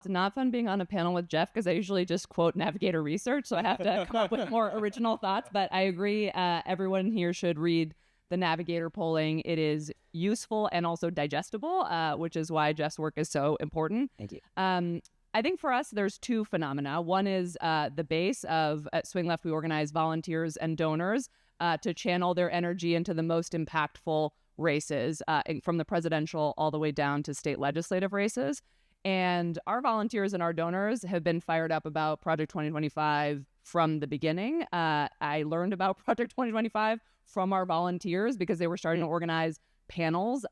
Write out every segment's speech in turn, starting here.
It's not fun being on a panel with Jeff because I usually just quote Navigator research, so I have to come up with more original thoughts. But I agree, everyone here should read the Navigator polling. It is useful and also digestible, which is why Jeff's work is so important. Thank you. I think for us, there's two phenomena. One is the base of at Swing Left, we organize volunteers and donors to channel their energy into the most impactful races, from the presidential all the way down to state legislative races. And our volunteers and our donors have been fired up about Project 2025 from the beginning. I learned about Project 2025 from our volunteers because they were starting to organize panels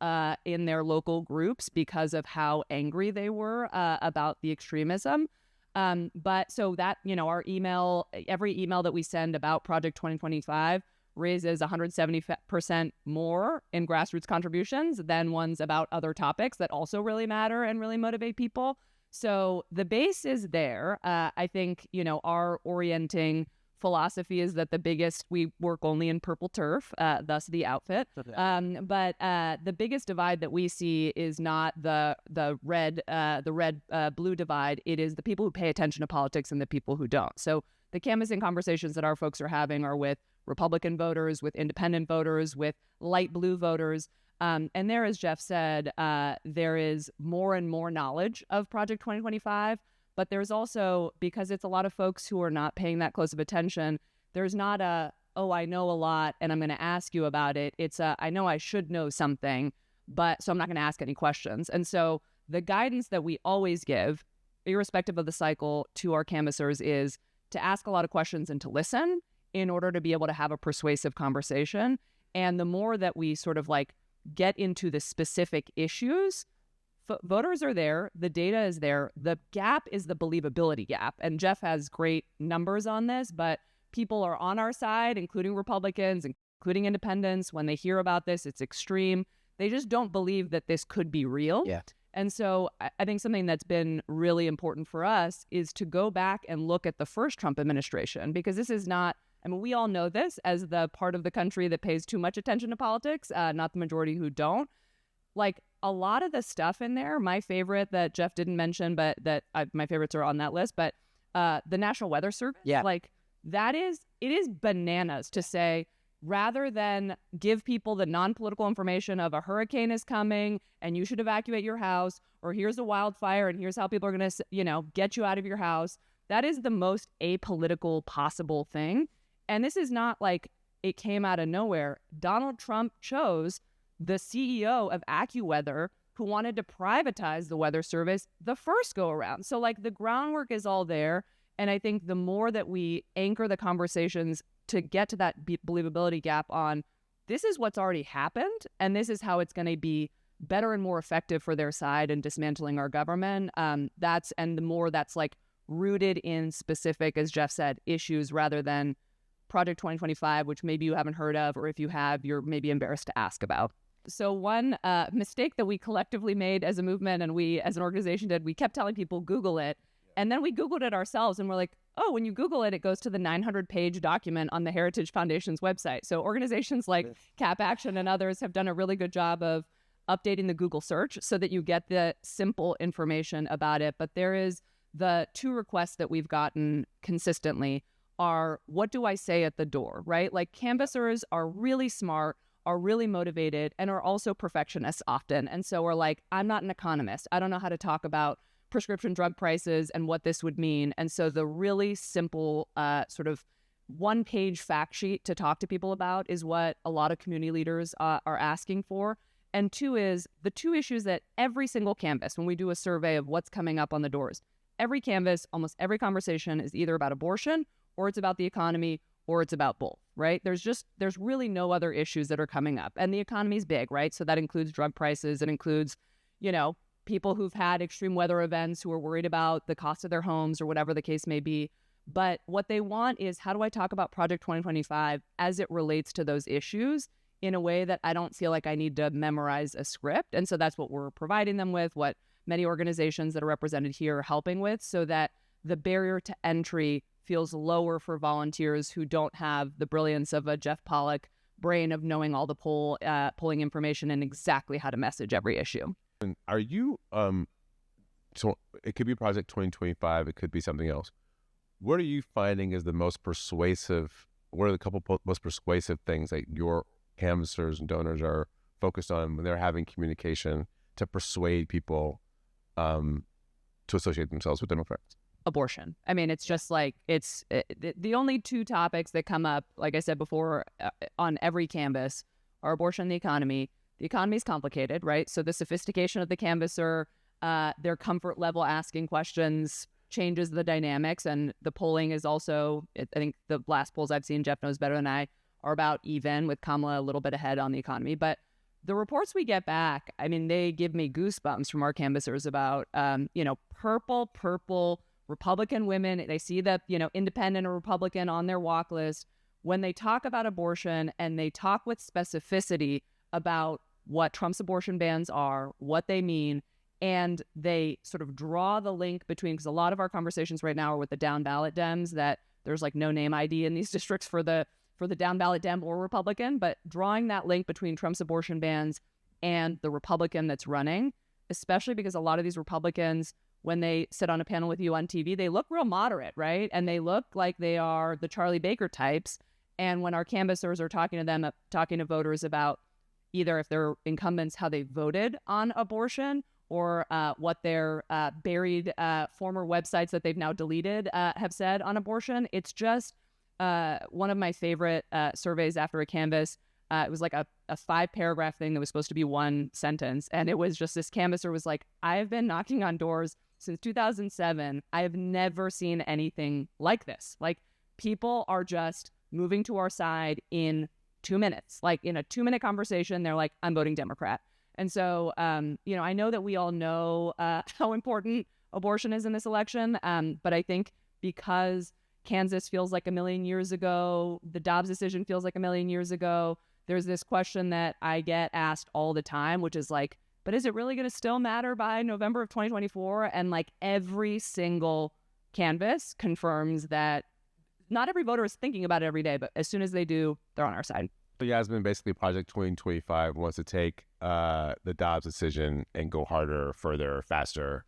in their local groups because of how angry they were about the extremism. But so that, our every email that we send about Project 2025 raises 170% more in grassroots contributions than ones about other topics that also really matter and really motivate people. So the base is there. I think, our orienting philosophy is that we work only in purple turf, thus the outfit. But the biggest divide that we see is not the red blue divide. It is the people who pay attention to politics and the people who don't. So the canvassing conversations that our folks are having are with Republican voters, with independent voters, with light blue voters. And there, as Jeff said, there is more and more knowledge of Project 2025. But there's also, because it's a lot of folks who are not paying that close of attention, there's not I know a lot and I'm going to ask you about it. It's I know I should know something, but so I'm not going to ask any questions. And so the guidance that we always give, irrespective of the cycle, to our canvassers is to ask a lot of questions and to listen in order to be able to have a persuasive conversation. And the more that we sort of get into the specific issues, voters are there, the data is there, the gap is the believability gap. And Jeff has great numbers on this, but people are on our side, including Republicans, including independents. When they hear about this, it's extreme. They just don't believe that this could be real. Yeah. And so I think something that's been really important for us is to go back and look at the first Trump administration, because this is not, we all know this as the part of the country that pays too much attention to politics, not the majority who don't. A lot of the stuff in there, my favorite that Jeff didn't mention, but my favorites are on that list, but the National Weather Service, it is bananas to say, rather than give people the non-political information of a hurricane is coming and you should evacuate your house, or here's a wildfire and here's how people are going to, get you out of your house. That is the most apolitical possible thing. And this is not it came out of nowhere. Donald Trump chose the CEO of AccuWeather, who wanted to privatize the weather service the first go around. So the groundwork is all there. And I think the more that we anchor the conversations to get to that believability gap on, this is what's already happened, and this is how it's going to be better and more effective for their side in dismantling our government. And the more that's rooted in specific, as Jeff said, issues rather than Project 2025, which maybe you haven't heard of, or if you have, you're maybe embarrassed to ask about. So one mistake that we collectively made as a movement and we as an organization did, we kept telling people, Google it. And then we Googled it ourselves and we're like, oh, when you Google it, it goes to the 900-page document on the Heritage Foundation's website. So organizations like Cap Action and others have done a really good job of updating the Google search so that you get the simple information about it. But there is the two requests that we've gotten consistently are, what do I say at the door, right? Canvassers are really smart, are really motivated, and are also perfectionists often. And so we're I'm not an economist. I don't know how to talk about prescription drug prices and what this would mean. And so the really simple sort of one-page fact sheet to talk to people about is what a lot of community leaders are asking for. And two is the two issues that every single canvass, when we do a survey of what's coming up on the doors, every canvass, almost every conversation is either about abortion, or it's about the economy, or it's about both, right? There's really no other issues that are coming up. And the economy's big, right? So that includes drug prices. It includes, people who've had extreme weather events who are worried about the cost of their homes or whatever the case may be. But what they want is, how do I talk about Project 2025 as it relates to those issues in a way that I don't feel like I need to memorize a script? And so that's what we're providing them with, what many organizations that are represented here are helping with, so that the barrier to entry feels lower for volunteers who don't have the brilliance of a Jeff Pollack brain of knowing all the polling information and exactly how to message every issue. And are you it could be Project 2025. It could be something else. What are you finding is the most persuasive? What are the most persuasive things that your canvassers and donors are focused on when they're having communication to persuade people to associate themselves with Democrats? Abortion. I mean, it's just like the only two topics that come up, like I said before, on every canvas are abortion and the economy. The economy is complicated, right? So the sophistication of the canvasser, their comfort level asking questions changes the dynamics, and the polling is also, I think the last polls I've seen, Jeff knows better than I, are about even, with Kamala a little bit ahead on the economy. But the reports we get back, I mean, they give me goosebumps from our canvassers about, purple Republican women. They see the, independent or Republican on their walk list. When they talk about abortion and they talk with specificity about what Trump's abortion bans are, what they mean, and they sort of draw the link between, because a lot of our conversations right now are with the down ballot Dems, that there's like no name ID in these districts for the down ballot Dem or Republican, but drawing that link between Trump's abortion bans and the Republican that's running, especially because a lot of these Republicans, when they sit on a panel with you on TV, they look real moderate, right? And they look like they are the Charlie Baker types. And when our canvassers are talking to them, talking to voters about either if they're incumbents, how they voted on abortion, or what their buried former websites that they've now deleted have said on abortion, it's just one of my favorite surveys after a canvass. It was like a 5-paragraph thing that was supposed to be one sentence. And it was just, this canvasser was like, I've been knocking on doors since 2007. I have never seen anything like this. Like, people are just moving to our side in 2 minutes. Like, in a 2-minute conversation, they're like, I'm voting Democrat. And so, I know that we all know how important abortion is in this election. But I think because Kansas feels like a million years ago, the Dobbs decision feels like a million years ago, there's this question that I get asked all the time, which is like, but is it really going to still matter by November of 2024? And like, every single canvas confirms that not every voter is thinking about it every day, but as soon as they do, they're on our side. So Yasmin, basically Project 2025 wants to take the Dobbs decision and go harder, further, faster,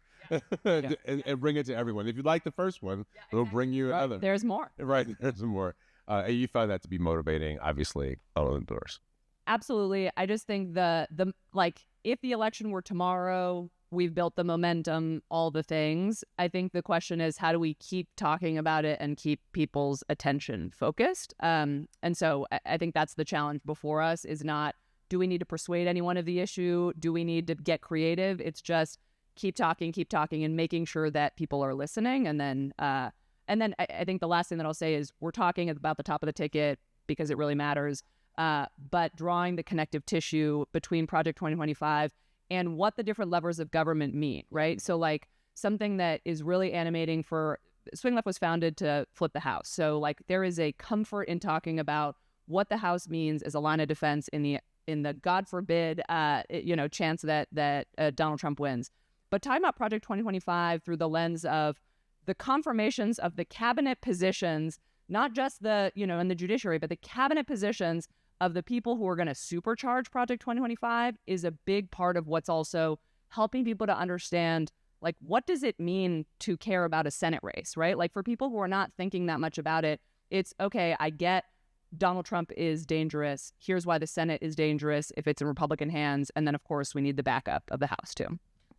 and bring it to everyone. If you like the first one, it'll bring you another. There's more. Right, there's more. And you found that to be motivating, obviously, all indoors. Absolutely. I just think if the election were tomorrow, we've built the momentum, all the things. I think the question is, how do we keep talking about it and keep people's attention focused? And so I think that's the challenge before us, is not, do we need to persuade anyone of the issue? Do we need to get creative? It's just keep talking, and making sure that people are listening. And then I think the last thing that I'll say is, we're talking about the top of the ticket because it really matters, but drawing the connective tissue between Project 2025 and what the different levers of government mean, right? So like, something that is really animating for Swing Left was founded to flip the House. So like, there is a comfort in talking about what the House means as a line of defense in the God forbid, chance that Donald Trump wins. But talking about Project 2025 through the lens of the confirmations of the cabinet positions, not just in the judiciary, but the cabinet positions of the people who are going to supercharge Project 2025 is a big part of what's also helping people to understand, like, what does it mean to care about a Senate race, right? Like, for people who are not thinking that much about it, it's, okay, I get Donald Trump is dangerous. Here's why the Senate is dangerous if it's in Republican hands. And then, of course, we need the backup of the House, too.